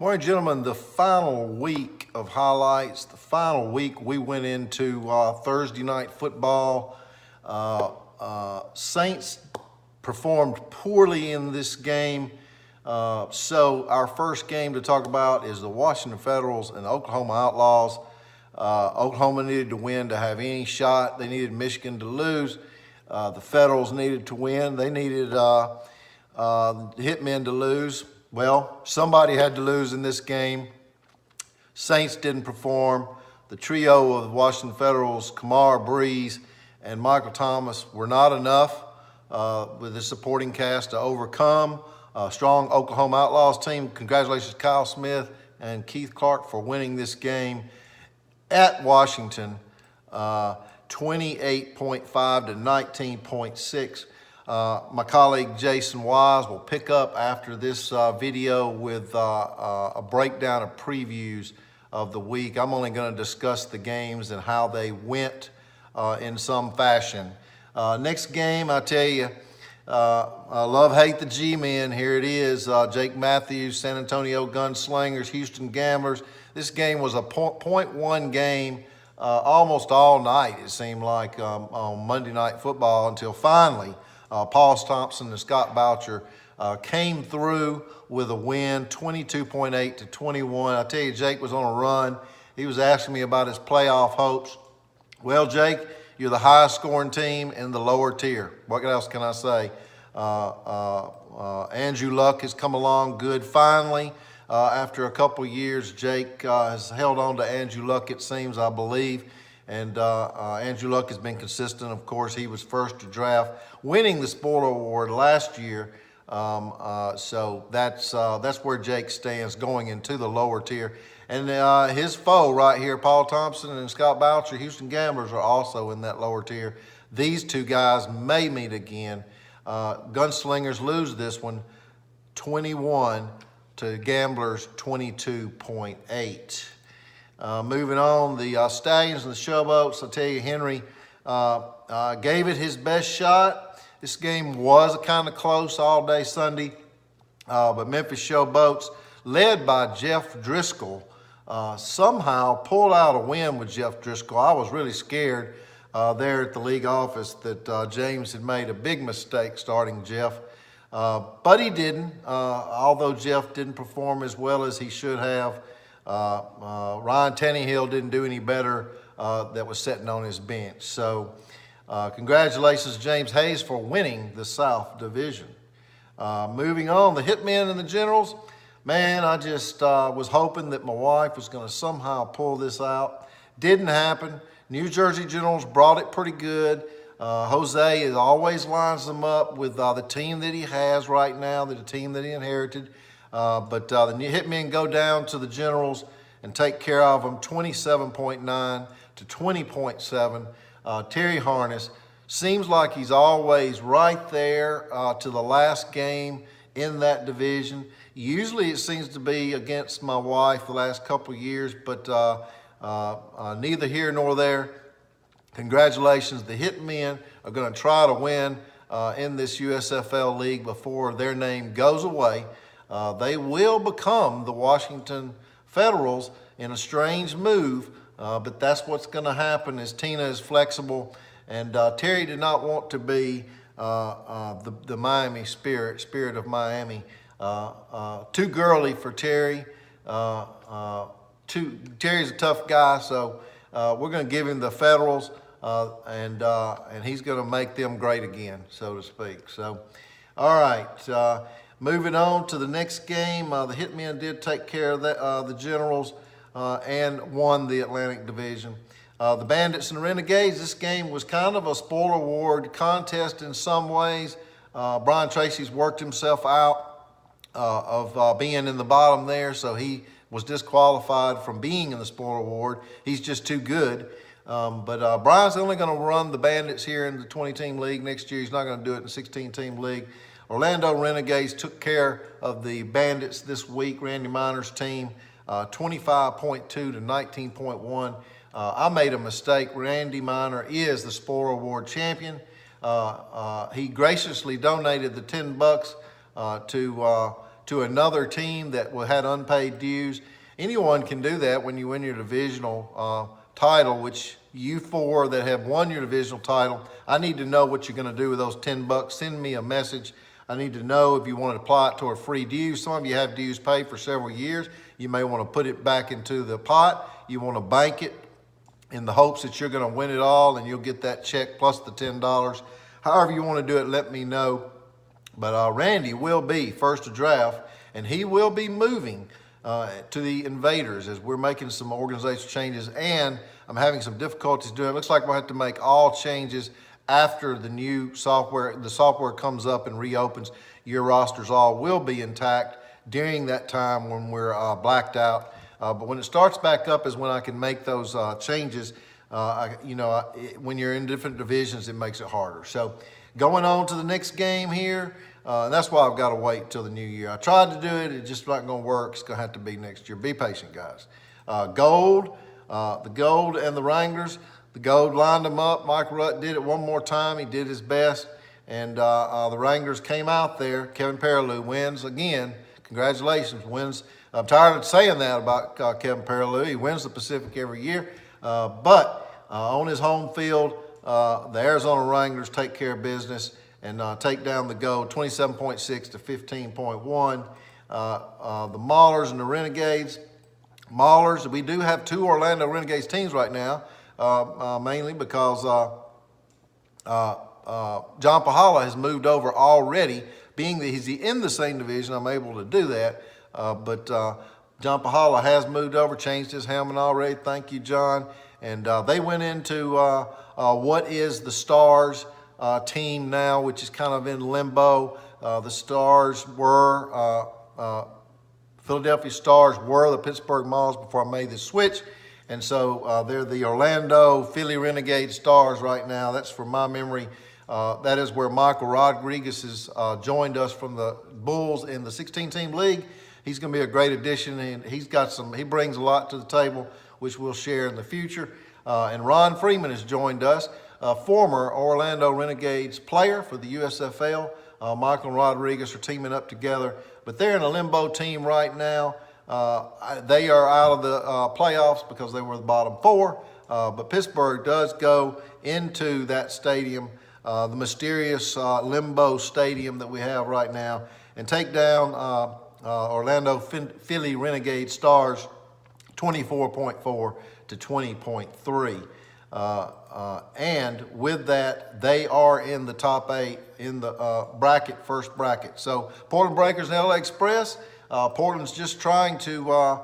Morning, gentlemen. The final week of highlights, the final week we went into Thursday night football. Saints performed poorly in this game. So our first game to talk about is the Washington Federals and the Oklahoma Outlaws. Oklahoma needed to win to have any shot. They needed Michigan to lose. The Federals needed to win. They needed Hitmen to lose. Well, somebody had to lose in this game. Saints didn't perform. The trio of the Washington Federals, Kamar, Breeze, and Michael Thomas were not enough with the supporting cast to overcome a strong Oklahoma Outlaws team. Congratulations, Kyle Smith and Keith Clark, for winning this game at Washington, 28.5 to 19.6. My colleague Jason Wise will pick up after this video with a breakdown of previews of the week. I'm only going to discuss the games and how they went in some fashion. Next game, I tell you, I love-hate the G-men. Here it is, Jake Matthews, San Antonio Gunslingers, Houston Gamblers. This game was a .1 game almost all night, it seemed like, on Monday Night Football, until finally Paul Thompson and Scott Boucher came through with a win, 22.8 to 21. I tell you, Jake was on a run. He was asking me about his playoff hopes. Well, Jake, you're the highest scoring team in the lower tier. What else can I say? Andrew Luck has come along good finally. After a couple years, Jake has held on to Andrew Luck, it seems, I believe. And Andrew Luck has been consistent. Of course, he was first to draft, winning the spoiler award last year. So that's where Jake stands going into the lower tier. And his foe right here, Paul Thompson and Scott Boucher, Houston Gamblers, are also in that lower tier. These two guys may meet again. Gunslingers lose this one, 21 to Gamblers, 22.8. Moving on, the Stallions and the Showboats. I tell you, Henry gave it his best shot. This game was kind of close all day Sunday, but Memphis Showboats, led by Jeff Driscoll, somehow pulled out a win with Jeff Driscoll. I was really scared there at the league office that James had made a big mistake starting Jeff, but he didn't, although Jeff didn't perform as well as he should have. Ryan Tannehill didn't do any better that was sitting on his bench. So congratulations, James Hayes, for winning the South Division. Moving on, the Hitmen and the Generals. Man, I just was hoping that my wife was going to somehow pull this out. Didn't happen. New Jersey Generals brought it pretty good. Jose always lines them up with the team that he has right now, the team that he inherited. But the Hitmen go down to the Generals and take care of them, 27.9 to 20.7. Terry Harness seems like he's always right there to the last game in that division. Usually it seems to be against my wife the last couple of years, but neither here nor there. Congratulations. The Hitmen are going to try to win in this USFL league before their name goes away. They will become the Washington Federals in a strange move, but that's what's going to happen as Tina is flexible. And Terry did not want to be the Miami Spirit of Miami. Too girly for Terry. Terry's a tough guy, so we're going to give him the Federals, and he's going to make them great again, so to speak. So, all right. Moving on to the next game, the Hitmen did take care of the Generals and won the Atlantic Division. The Bandits and the Renegades, this game was kind of a spoiler award contest in some ways. Brian Tracy's worked himself out of being in the bottom there, so he was disqualified from being in the spoiler award. He's just too good. But Brian's only going to run the Bandits here in the 20-team league next year. He's not going to do it in the 16-team league. Orlando Renegades took care of the Bandits this week, Randy Miner's team, 25.2 to 19.1. I made a mistake. Randy Miner is the Spoiler Award champion. He graciously donated the $10 to to another team that had unpaid dues. Anyone can do that when you win your divisional title, which you four that have won your divisional title, I need to know what you're going to do with those $10. Send me a message. I need to know if you want to apply it toward free dues. Some of you have dues paid for several years. You may want to put it back into the pot. You want to bank it in the hopes that you're going to win it all and you'll get that check plus the $10. However you want to do it, let me know. But Randy will be first to draft, and he will be moving to the Invaders as we're making some organizational changes, and I'm having some difficulties doing it. Looks like we'll have to make all changes after the new software. The software comes up and reopens. Your rosters all will be intact during that time when we're blacked out. But when it starts back up is when I can make those changes. When you're in different divisions, it makes it harder. So going on to the next game here, and that's why I've got to wait till the new year. I tried to do it. It's just not going to work. It's going to have to be next year. Be patient, guys. The Gold and the Wranglers. The Gold lined them up. Mike Rutt did it one more time. He did his best. And the Wranglers came out there. Kevin Perilou wins again. Congratulations. Wins. I'm tired of saying that about Kevin Perilou. He wins the Pacific every year. But on his home field, the Arizona Wranglers take care of business and take down the Gold 27.6 to 15.1. The Maulers and the Renegades. Maulers, we do have two Orlando Renegades teams right now, mainly because John Pahala has moved over already. Being that he's in the same division, I'm able to do that. But John Pahala has moved over, changed his helmet already. Thank you, John. And they went into what is the Stars team now, which is kind of in limbo. The Stars were, Philadelphia Stars were the Pittsburgh Maulers before I made the switch. And so they're the Orlando Philly Renegade Stars right now. That's from my memory. That is where Michael Rodriguez has joined us from the Bulls in the 16-team league. He's going to be a great addition, and he brings a lot to the table, which we'll share in the future. And Ron Freeman has joined us, a former Orlando Renegades player for the USFL. Michael and Rodriguez are teaming up together, but they're in a limbo team right now. They are out of the playoffs because they were the bottom four, but Pittsburgh does go into that stadium, the mysterious limbo stadium that we have right now, and take down Orlando Philly Renegade Stars 24.4 to 20.3. And with that, they are in the top 8 in the first bracket. So Portland Breakers and LA Express, Portland's just trying to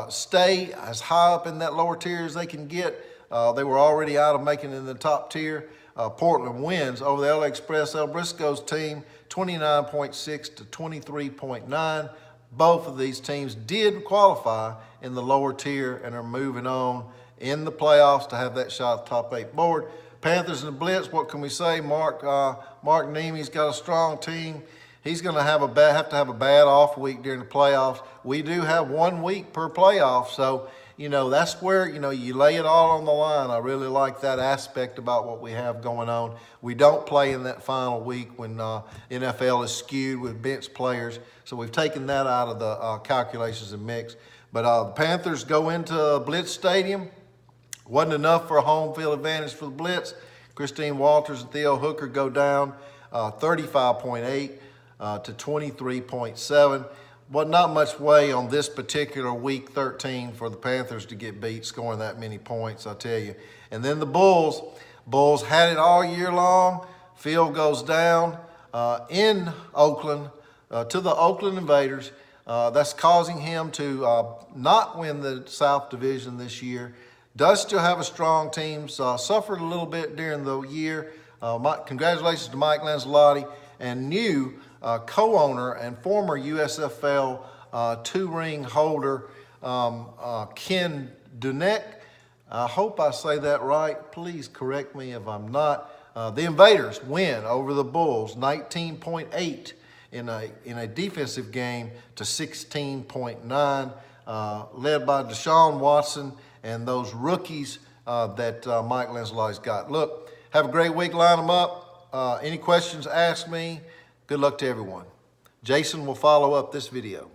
stay as high up in that lower tier as they can get. They were already out of making it in the top tier. Portland wins over the LA Express El Briscoe's team 29.6 to 23.9. Both of these teams did qualify in the lower tier and are moving on in the playoffs to have that shot at the top 8 board. Panthers and the Blitz, what can we say? Mark Niemi's got a strong team. He's going to have a bad off week during the playoffs. We do have 1 week per playoff, so that's where you lay it all on the line. I really like that aspect about what we have going on. We don't play in that final week when NFL is skewed with bench players, so we've taken that out of the calculations and mix. But the Panthers go into Blitz Stadium. Wasn't enough for a home field advantage for the Blitz. Christine Walters and Theo Hooker go down 35.8 to 23.7. But not much way on this particular week 13 for the Panthers to get beat, scoring that many points, I tell you. And then the Bulls had it all year long. Field goes down in Oakland to the Oakland Invaders. That's causing him to not win the South Division this year. Does still have a strong team. Suffered a little bit during the year. Congratulations to Mike Lancelotti and new co-owner and former USFL 2-ring holder Ken Dunek. I hope I say that right. Please correct me if I'm not. The Invaders win over the Bulls 19.8 in a defensive game to 16.9, led by Deshaun Watson and those rookies that Mike Lancelotti's got. Look, have a great week. Line them up. Any questions, ask me. Good luck to everyone. Jason will follow up this video.